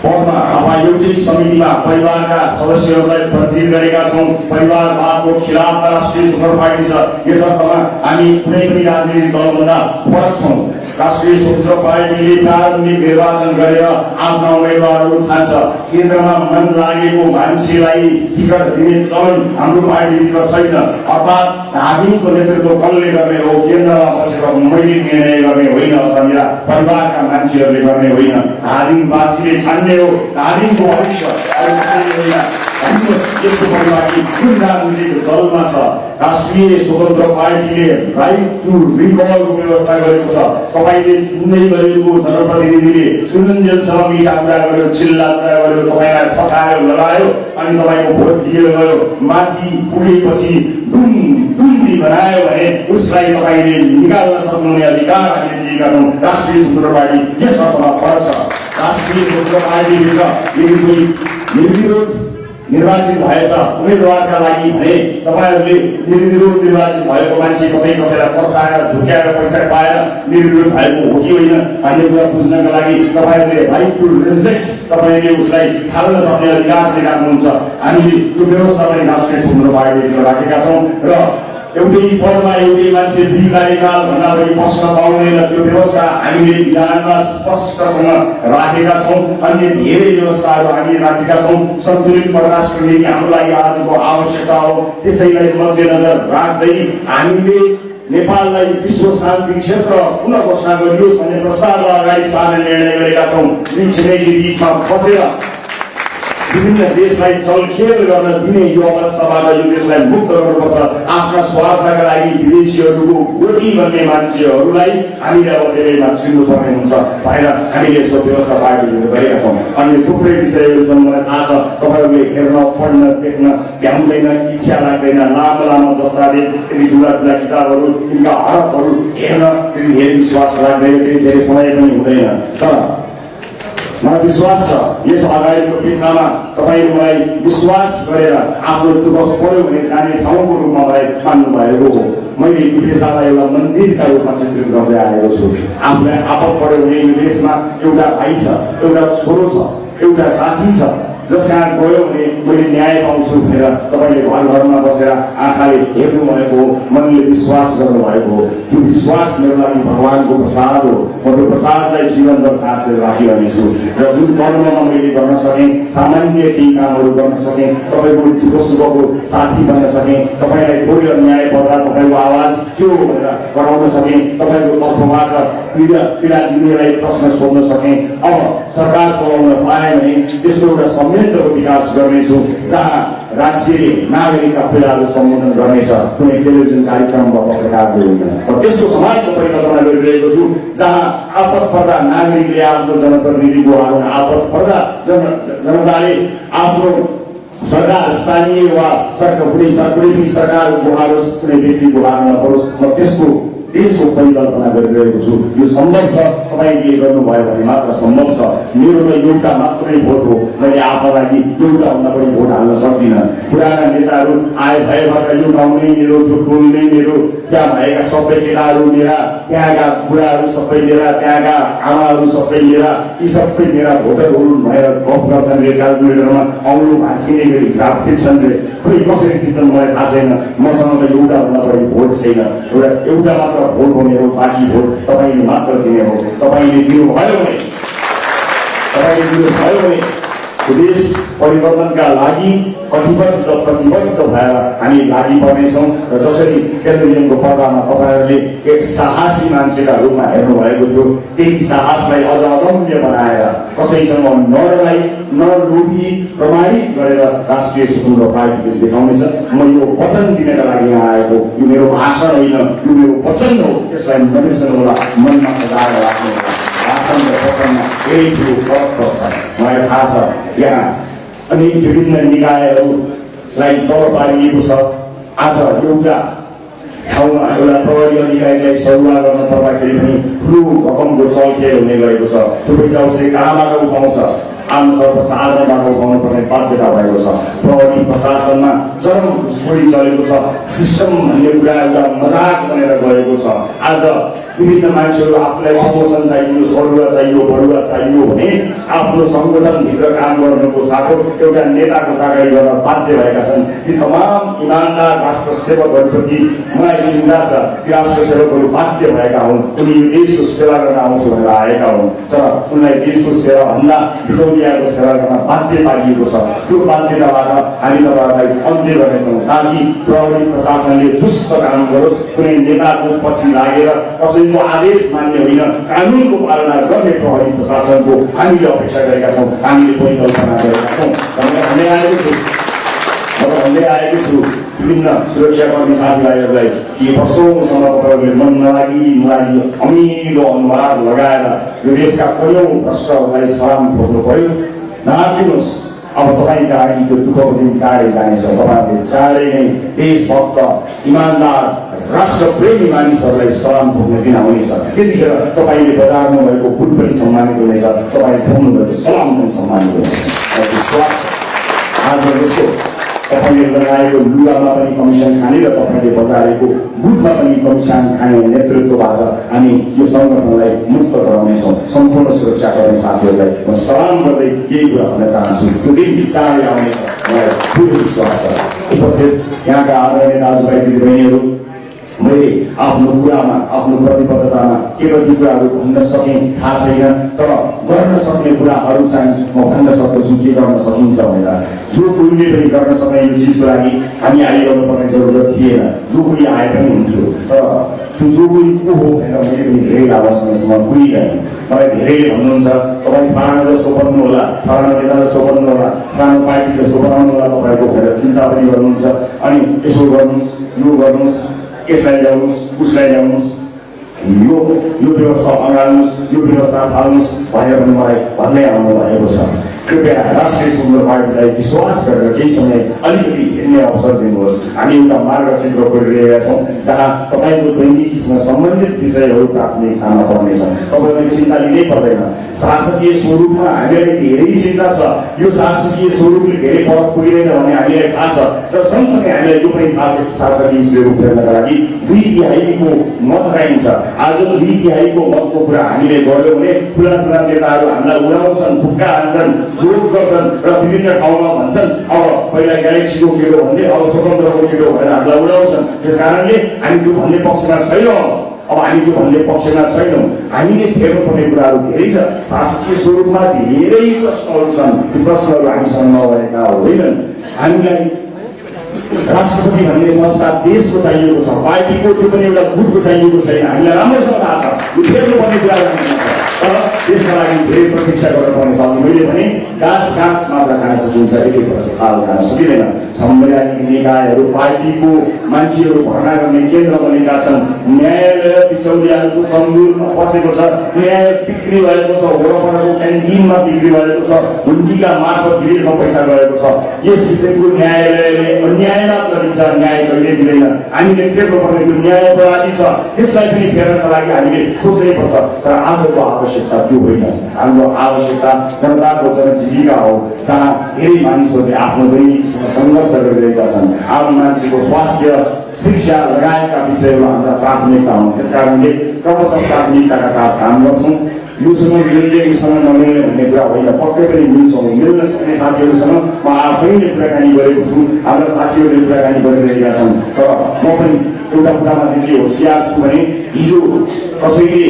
पदमा अथवा एउटै समितिमा परिवारका सदस्यहरूलाई प्रतिनिधित्व गरेका छौँ। परिवारवादको खिलाफ राष्ट्रिय स्वतन्त्र पार्टी छ। यस अर्थमा हामी कुनै पनि राजनीतिक दलभन्दा फरक छौँ। राष्ट्रिय स्वतन्त्र पार्टीले प्रारम्भिक निर्वाचन गरेर आफ्ना उम्मेदवारहरू छान्छ। केन्द्रमा मन लागेको मान्छेलाई टिकट दिने चलन हाम्रो पार्टीभित्र छैन। अर्थात् धादिङको नेतृत्व कसले गर्ने हो, केन्द्रमा बसेर मैले निर्णय गर्ने होइन, अथवा मेरा परिवारका मान्छेहरूले गर्ने होइन। धादिङवासीले छान्ने हो, धादिङको भविष्य। यसको परिवारले कुन राजनीतिक दलमा छ राष्ट्रिय स्वतन्त्र पार्टीले राइट टु रिकलको व्यवस्था गरेको छ तपाईले चुन्दै गरेको जनप्रतिनिधिले चुनुन्जेलसम्म मिठा कुरा गर्यो चिल्ला कुरा गर्यो तपाईलाई फकायो लडायो अनि तपाईको भोट लिएर गयो माथि पुगेपछि दुन्दी बनायो भने उसलाई तपाईले निकाल्न सक्नुहुने अधिकार हामीले दिएका छौँ राष्ट्रिय स्वतन्त्र पार्टी यस अर्थमा फरक छ राष्ट्रिय स्वतन्त्र पार्टीभित्र यदि कोही निर्विरोध निर्वाचित भएछ उम्मेदवारका लागि भने तपाईहरूले निर्विरोध निर्वाचित भएको मान्छे कतै कसैलाई पर्साएर झुक्याएर पैसा पाएर निर्विरोध भएको हो कि होइन भन्ने कुरा बुझ्नका लागि तपाईहरूले राइट टु रिजेक्ट तपाईले उसलाई थाल्न सक्ने अधिकार पनि राख्नुहुन्छ हामीले त्यो व्यवस्था पनि राष्ट्रिय स्वतन्त्र पार्टीले राखेका छौँ र एउटै पदमा एउटै मान्छे 2 कार्यकाल भन्दा बढी बस्न पाउँदैन त्यो व्यवस्था हामीले विधानमा स्पष्टसँग राखेका छौँ अन्य धेरै व्यवस्थाहरू हामीले राखेका छौँ सन्तुलित परराष्ट्र नीति हाम्रो लागि आजको आवश्यकता हो त्यसैलाई मध्यनजर राख्दै हामीले नेपाललाई विश्व शान्ति क्षेत्र पुनः घोषणा गरियोस् भन्ने प्रस्तावलाई अगाडि सार्ने निर्णय गरेका छौँ दुई छिमेकी बीचमा बसेर विभिन्न देशलाई चलखेल गर्न दिने यो अवस्थाबाट यो देशलाई मुक्त गर्नुपर्छ आफ्ना स्वार्थका लागि विदेशीहरूको गोठी बन्ने मान्छेहरूलाई हामीले अब धेरैमा चिन्नुपर्ने हुन्छ भनेर हामीले यस्तो व्यवस्था पार्टीले गरेका छौँ अनि थुप्रै विषयहरू छन् मलाई थाहा छ तपाईँहरूले हेर्न पढ्न देख्न भ्याउँदैन इच्छा लाग्दैन लामो लामो दस्तावेज त्यति ठुला ठुला किताबहरू यिनका हरफहरू हेर्न त्यति धेरै विश्वास लाग्दैन त्यति धेरै समय पनि हुँदैन तर मलाई विश्वास छ यस अगाडिको पेसामा तपाईले मलाई विश्वास गरेर आफ्नो दुःख पर्यो भने जाने ठाउँको रूपमा मलाई मान्नु भएको हो मैले यो पेसालाई एउटा मन्दिरका रूपमा चित्रित गर्दै आएको छु आफूलाई आपद पर्यो भने यो देशमा एउटा भाइ छ एउटा छोरो छ एउटा साथी छ जसकहाँ गयो भने मैले न्याय पाउँछु भनेर तपाईँले घर घरमा बसेर आँखाले हेर्नु भएको हो मनले विश्वास गर्नु भएको हो त्यो विश्वास मेरो लागि भगवानको प्रसाद हो म त्यो प्रसादलाई जीवनभर साँचेर राखिरहनेछु र जुन कर्ममा मैले गर्न सकेँ सामान्य केही कामहरू गर्न सकेँ तपाईँको दुःख सुखको साथी बन्न सकेँ तपाईँलाई कोही अन्याय पर्दा तपाईँको आवाज के हो भनेर गराउन सकेँ तपाईँको तर्फबाट पीडा दिनेलाई प्रश्न सोध्न सकेँ अब सरकार चलाउन पाएँ भने त्यस्तो एउटा संयन्त्रको विकास गर्नेछु जहाँ राज्यले नागरिकका पीडाहरू सम्बोधन गर्नेछ कुनै टेलिभिजन कार्यक्रम वा पत्रकारले होइन त्यस्तो समाजको परिकल्पना गरिरहेको छु जहाँ आपद पर्दा नागरिकले आफ्नो जनप्रतिनिधि गुहार्न आपद पर्दा जनताले आफ्नो सरकार स्थानीय वा सरकार कुनै पनि सरकार गुहारोस् कुनै व्यक्ति गुहार्न नपरोस् म त्यसको देशको परिकल्पना गरिरहेको छु यो सम्भव छ तपाईँले गर्नुभयो भने मात्र सम्भव छ मेरो त एउटा मात्रै भोट हो मैले आफ्नो लागि एउटा भन्दा बढी भोट हाल्न सक्दिनँ पुराना नेताहरू आए भएबाट यो गाउँ नै मेरो त्यो टोल नै मेरो त्यहाँ भएका सबै केटाहरू मेरा त्यहाँका बुढाहरू सबै मेरा त्यहाँका आमाहरू सबै मेरा यी सबै मेरा भोटरहरू भएर गफ गर्छन् रे क्यालकुलेटरमा औँलो भाँचिने गरी हिसाब खिच्छन् रे खोइ कसरी खिच्छन् मलाई थाहा छैन मसँग त एउटा भन्दा बढी भोट छैन एउटा मात्र भोट हो मेरो बाँकी भोट तपाईँले मात्र दिने हो तपाईँले दिनुभयो भने देश परिवर्तनका लागि प्रतिबद्ध भएर हामी लागि पर्नेछौँ र जसरी टेलिभिजनको पर्दामा तपाईँहरूले एक साहसी मान्छेका रूपमा हेर्नु भएको थियो त्यही साहसलाई अझ अगम्य बनाएर कसैसँग नडराई नलोभी प्रमाणित गरेर राष्ट्रिय स्वतन्त्र पार्टीले देखाउनेछ म यो वचन दिनका लागि यहाँ आएको यो मेरो भाषण होइन यो मेरो वचन हो यसलाई नबिर्सनुहोला मनमा सजाएर राख्नुहोला भाषण र वचनमा धेरै ठुलो फरक पर्छ मलाई थाहा छ यहाँ अनेक विभिन्न निकायहरूलाई तल पारिएको छ आज एउटा ठाउँमा एउटा प्रहरी अधिकारीलाई सरुवा गर्न पर्दाखेरि पनि ठुलो रकमको चलखेल हुने गरेको छ त्यो पैसा उसले कहाँबाट उठाउँछ आम सर्वसाधारणबाट उठाउनु पर्ने बाध्यता भएको छ प्रहरी प्रशासनमा चरम घुसखोरी चलेको छ सिस्टम भन्ने कुरा एउटा मजाक बनेर गएको छ आज विभिन्न मान्छेहरू आफूलाई प्रमोसन चाहियो सरुवा चाहियो बढुवा चाहियो भने आफ्नो सङ्गठनभित्र काम गर्नुको साथै एउटा नेताको चाकरी गर्न बाध्य भएका छन् ती तमाम इमान्दार राष्ट्र सेवकहरूप्रति मलाई चिन्ता छ ती राष्ट्र सेवकहरू बाध्य भएका हुन् उनी देशको सेवा गर्न आउँछु भनेर आएका हुन् तर उनलाई देशको सेवा भन्दा बिचौलियाको सेवा गर्न बाध्य पारिएको छ त्यो बाध्यताबाट हामी तपाईँहरूलाई अन्त्य गर्नेछौँ ताकि प्रहरी प्रशासनले जुस्त काम गरोस् कुनै नेताको पछि लागेर कसैको आदेश मान्य होइन कानुनको पालना गर्ने प्रहरी प्रशासनको हामीले अपेक्षा गरेका छौँ हामीले परिकल्पना गरेका छौँ भनेर भन्दै आएको छु भन्दै आएको छु विभिन्न सुरक्षाकर्मी साथीभाइहरूलाई कि वर्षौँसम्म तपाईँहरूले मन नलागी अमिलो अनुहार लगाएर यो देशका कयौँ भ्रष्टहरूलाई सलाम ठोक्नु पर्यो। नआत्तिनुहोस्, अब तपाईँका लागि त्यो दुःखको दिन चाँडै जानेछ। तपाईँहरूले चाँडै नै देशभक्त इमान्दार राष्ट्रप्रेमी मानिसहरूलाई सलाम ठोक्ने दिन आउनेछ। त्यतिखेर तपाईँले बजारमा भएको बुट पनि सम्मानित हुनेछ, तपाईँले ठोक्नु भएको सलाम पनि सम्मानित हुनेछ। विश्वास आज जस्तो तपाईँले लगाएको लुगामा पनि कमिसन खाने र तपाईँले बजारेको बुटमा पनि कमिसन खाने नेतृत्वबाट हामी यो सङ्गठनलाई मुक्त गराउनेछौँ। सम्पूर्ण सुरक्षाकर्मी साथीहरूलाई म सलाम गर्दै यही कुरा भन्न चाहन्छु, त्यो दिन चाँडै आउनेछ, मलाई ठुलो विश्वास छ। उपस्थित यहाँका आदरणीय दाजुभाइ दिदीबहिनीहरू, मैले आफ्नो कुरामा आफ्नो प्रतिबद्धतामा के कति कुराहरू भन्न सकेँ थाहा छैन, तर गर्न सक्ने कुराहरू चाहिँ म भन्न सक्दछु के गर्न सकिन्छ भनेर। जो कोहीले पनि गर्न सक्ने यो चिजको लागि हामी आइरहनु पर्ने जरुरत थिएन, जो कोही आए पनि हुन्थ्यो। तर त्यो जो कोही को हो भनेर मैले पनि धेरै लामो समयसम्म कुरिरहेँ। मलाई धेरै भन्नुहुन्छ तपाईँ फलाना जस्तो बन्नु होला, फलाना नेता जस्तो बन्नु होला, फलाना पार्टी जस्तो बनाउनु होला तपाईँको भनेर चिन्ता पनि गर्नुहुन्छ। अनि यसो गर्नुहोस्, यो गर्नुहोस्, यसलाई ल्याउनुहोस्, उसलाई ल्याउनुहोस्, यो व्यवस्था अँगाल्नुहोस्, यो व्यवस्था थाल्नुहोस् भनेर पनि मलाई भन्दै आउनु भएको छ। कृपया राष्ट्रिय स्वतन्त्र पार्टीलाई विश्वास गरेर केही समय अलिकति हिँड्ने अवसर दिनुहोस्। हामी एउटा मार्ग क्षेत्र खोलिरहेका छौँ जहाँ तपाईँको दैनिकीसँग सम्बन्धित विषयहरू प्राथमिकतामा पर्नेछ। तपाईँलाई चिन्ता लिनै पर्दैन। शासकीय स्वरूपमा हामीलाई धेरै चिन्ता छ। यो शासकीय स्वरूपले धेरै फरक पुगिँदैन भन्ने हामीलाई थाहा छ, र सँगसँगै हामीलाई यो पनि थाहा छ कि शासकीय स्वरूप फेर्नका लागि 2/3 मत चाहिन्छ। आज 2/3 मतको कुरा हामीले गर्यौँ भने ठुला ठुला नेताहरू हामीलाई उडाउँछन्, फुक्का हान्छन्, जोड गर्छन् र विभिन्न ठाउँमा भन्छन् अब पहिला ग्यालेक्सीको केटो भन्दै अब स्वतन्त्रको केटो भनेर हामीलाई उडाउँछन्। त्यस कारणले हामी त्यो भन्ने पक्षमा छैनौँ। अब हामी त्यो भन्ने पक्षमा छैनौँ। हामीले फेर्नुपर्ने कुराहरू धेरै छ। शासकीय स्वरूपमा धेरै प्रश्नहरू छन्, ती प्रश्नहरू हामीसँग नभएका होइनन्। हामीलाई राष्ट्रपति भन्ने संस्था देशको चाहिएको छ, पार्टीको त्यो पनि एउटा गुटको चाहिएको छैन। हामीलाई राम्रोसँग थाहा छ यो फेर्नुपर्ने कुराहरू तर त्यसका लागि धेरै प्रतीक्षा गर्नुपर्नेछ। मैले भने घाँस मात्र खान सकिन्छ, एकैपल्ट थाल खान सकिँदैन। संवैधानिक निकायहरू पार्टीको मान्छेहरू भर्ना गर्ने केन्द्र बनेका छन्। न्यायालय बिचौलियाहरूको चङ्गुलमा बसेको छ, न्याय बिक्री भएको छ, वरपरको क्यान्टिनमा बिक्री भएको छ, हुन्डीका मार्फत विदेशमा पैसा गएको छ। यस किसिमको न्यायालयले अन्याय मात्र दिन्छ, न्याय कहिले दिँदैन। हामीले फेर्नुपर्ने त्यो न्याय प्रणाली छ, त्यसलाई पनि फेर्नका लागि हामीले सोच्नै पर्छ। तर आजको आवश्यकता त्यो होइन। हाम्रो आवश्यकता जनताको जनजीविका हो, जहाँ धेरै मानिसहरूले आफ्नो दैनिकसँग सङ्घर्ष गरिरहेका छन्। आम मान्छेको स्वास्थ्य, शिक्षा लगायतका विषयहरू हाम्रा प्राथमिकता हुन्। त्यस कारणले क्रमशः प्राथमिकताका साथ काम गर्छौँ। योसँग मिल्ने उसँग नमिल्ने भन्ने कुरा होइन, पक्कै पनि मिल्छौँ। मिल्न सक्ने साथीहरूसँग म आफैले कुराकानी गरेको छु, हाम्रा साथीहरूले कुराकानी गरिरहेका छन्। तर म पनि एउटा कुरामा चाहिँ के होसियार छु भने हिजो कसैले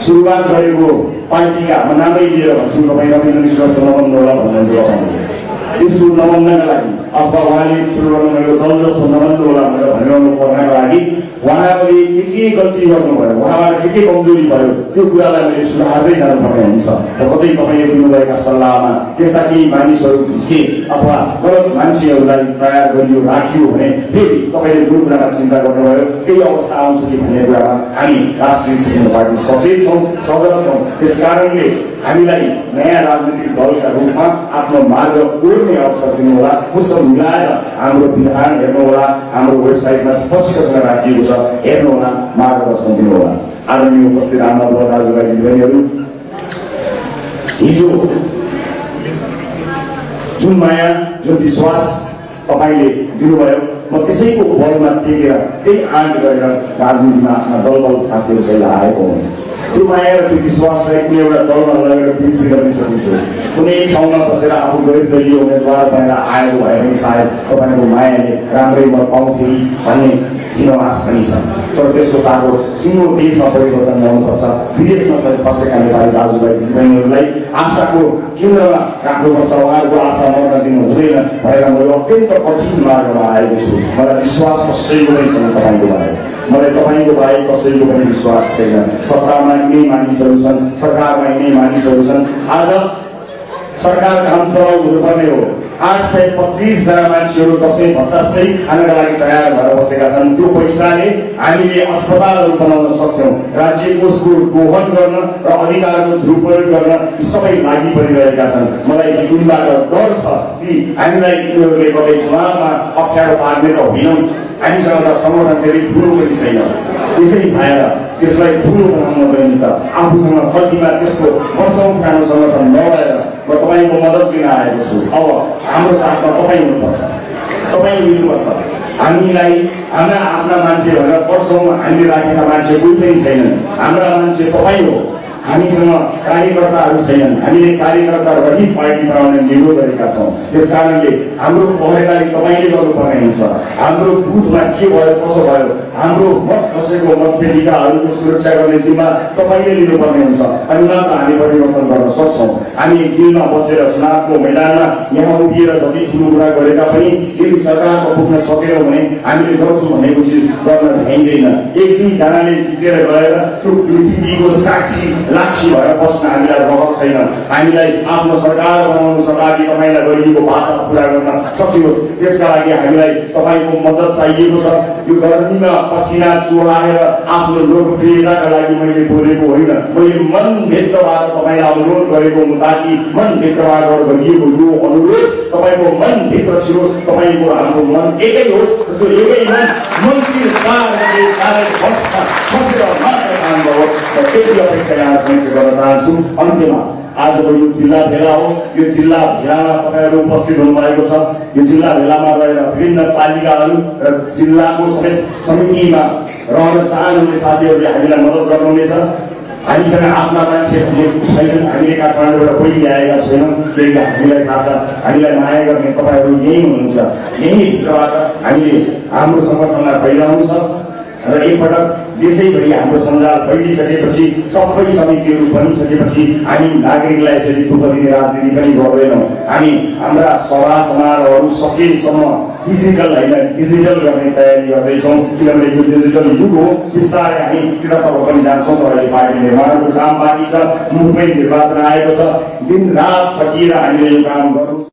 सुरुवात गरेको पार्टीका म नामै लिएर भन्छु, तपाईँ रविन्द्र मिश्रको नबन्नु होला भन्नुहुन्छ। तपाईँले त्यसको नबन्नका लागि अथवा उहाँले सुरु गर्नुभएको दल जस्तो नबन्नु होला भनेर भनिरहनु पर्नका लागि उहाँले के गल्ती गर्नुभयो, उहाँबाट के कमजोरी भयो, त्यो कुरालाई मैले सुधार्दै जानुपर्ने हुन्छ। र कतै तपाईँले दिनुभएका सल्लाहमा त्यस्ता केही मानिसहरू भिसे अथवा गलत मान्छेहरूलाई तयार गरियो राखियो भने फेरि तपाईँले जुन कुरामा चिन्ता गर्नुभयो केही अवस्था आउँछ कि भन्ने कुरामा हामी राष्ट्रिय स्वतन्त्र पार्टी सचेत छौँ, सजग छौँ। त्यस कारणले हामीलाई नयाँ राजनीतिक दलका रूपमा आफ्नो मार्ग कोर्ने अवसर दिनुहोला। उसो मिलाएर हाम्रो विधान हेर्नुहोला, हाम्रो वेबसाइटमा स्पष्टसँग राखिएको छ, हेर्नुहोला, मार्गदर्शन दिनुहोला। आदरणीय उपस्थित आमा बुवा दाजुभाइ दिदीबहिनीहरू, हिजो जुन माया जुन विश्वास तपाईँले दिनुभयो, म त्यसैको बलमा टेकेर त्यही आँट गरेर राजनीतिमा आफ्ना दल साथीहरूसँग आएको हुँ। त्यो माया र त्यो विश्वासलाई कुनै एउटा दलमा लगेर बिक्री गर्न सकिन्छ। कुनै ठाउँमा बसेर आफू गरिब दलीय उम्मेदवार बनेर आएको भए पनि सायद तपाईँको मायाले राम्रै मत पाउँथे भन्ने चिनावास पनि छ। तर त्यसको साथो सिङ्गो देशमा परिवर्तन ल्याउनुपर्छ। विदेशमा बसेका नेपाली दाजुभाइ दिदीबहिनीहरूलाई आशाको केन्द्रमा राख्नुपर्छ, उहाँहरूको आशा मर्न दिनु हुँदैन भनेर म यो अत्यन्त कठिन मार्गमा आएको छु। मलाई विश्वास कसैको पनि छैन तपाईँको बाहेक, मलाई तपाईँको बाहेक कसैको पनि विश्वास छैन। सत्तामा यिनै मानिसहरू छन्, सरकारमा यिनै मानिसहरू छन्। आज सरकार काम चलाउ हुनुपर्ने हो, 825 जना मान्छेहरू दसैँ भत्तासहित खानका लागि तयार भएर बसेका छन्। त्यो पैसाले हामीले अस्पतालहरू बनाउन सक्छौँ, राज्य कोषको दोहन गर्न र अधिकारको दुरुपयोग गर्न सबै लागि परिरहेका छन्। मलाई यिनबाट डर छ कि हामीलाई यिनीहरूले कतै चुनावमा अप्ठ्यारो पार्ने त होइनौँ, हामीसँग त संगठन धेरै ठुलो पनि छैन। त्यसै भएर त्यसलाई ठुलो बनाउनको लागि त आफूसँग कतिमा त्यसको वर्षौँ पुरानो संगठन नभएर म तपाईँको मद्दत लिन आएको छु। अब हाम्रो साथमा तपाईँ हुनुपर्छ, तपाईँ लिनुपर्छ। हामीलाई हाम्रा आफ्ना मान्छे भनेर वर्षौँमा हामीले राखेका मान्छे कोही पनि छैनन्। हाम्रा मान्छे तपाईँ हो। हामीसँग कार्यकर्ताहरू छैनन्, हामीले कार्यकर्ता रहित पार्टी बनाउने निर्णय गरेका छौँ। त्यस कारणले हाम्रो पहरेदारी तपाईँले गर्नुपर्ने हुन्छ। हाम्रो बुथमा के भयो कसो भयो, हाम्रो मत कसैको मतपेटिकाहरूको सुरक्षा गर्ने जिम्मा तपाईँले लिनुपर्ने हुन्छ। अनि मात्र हामी परिवर्तन गर्न सक्छौँ। हामी दिलमा बसेर चुनावको मैदानमा यहाँ उभिएर जति ठुलो कुरा गरेका पनि यदि सरकारमा पुग्न सकेनौँ भने हामीले गर्छौँ भनेको चिज गर्न भ्याइँदैन। एक दुईजनाले जितेर गएर त्यो पृथ्वीको साक्षी भएर बस्न हामीलाई रहर छैन। हामीलाई आफ्नो सरकार बनाउनु छ ताकि तपाईँलाई गरिएको भाषा पुरा गर्न सकियोस्। त्यसका लागि हामीलाई तपाईँको मद्दत चाहिएको छ। यो गर्मीमा पसिना चुहाएर आफ्नो लोकप्रियताका लागि मैले बोलेको होइन, मैले मनभित्रबाट तपाईँलाई अनुरोध गरेको हुँ ताकि मनभित्रबाट गरिएको यो अनुरोध तपाईँको मनभित्र छिरोस्, तपाईँको हाम्रो मन एकै होस्। त्यो एकै मनसित त्यति अपेक्षा गर्न चाहन्छु। अन्त्यमा आजको यो जिल्ला भेला हो। यो जिल्ला भेलामा तपाईँहरू उपस्थित हुनुभएको छ। यो जिल्ला भेलामा रहेर विभिन्न पालिकाहरू र जिल्लाको समितिमा रहन चाहनुहुने साथीहरूले हामीलाई मद्दत गर्नुहुनेछ। हामीसँग आफ्ना मान्छेहरूले छैनन्, हामीले काठमाडौँबाट कोही ल्याएका छैनौँ, त्यही हामीलाई थाहा छ। हामीलाई माया गर्ने तपाईँहरू यही हुनुहुन्छ। यही भित्रबाट हामीले हाम्रो सङ्गठनलाई फैलाउनु छ र एकपटक देशैभरि हाम्रो सञ्जाल फैलिसकेपछि सबै समितिहरू बनिसकेपछि हामी नागरिकलाई यसरी दुःख दिने राजनीति पनि गर्दैनौँ। हामी हाम्रा सभा समारोहहरू सकेसम्म डिजिटल होइन डिजिटल गर्ने तयारी गर्दैछौँ, किनभने यो डिजिटल युग हो। बिस्तारै हामी तिरतर्फ पनि जान्छौँ। तर अहिले पार्टी निर्माणको काम बाँकी छ, मुखमै निर्वाचन आएको छ। दिन रात खटिएर हामीले यो काम गर्छौँ।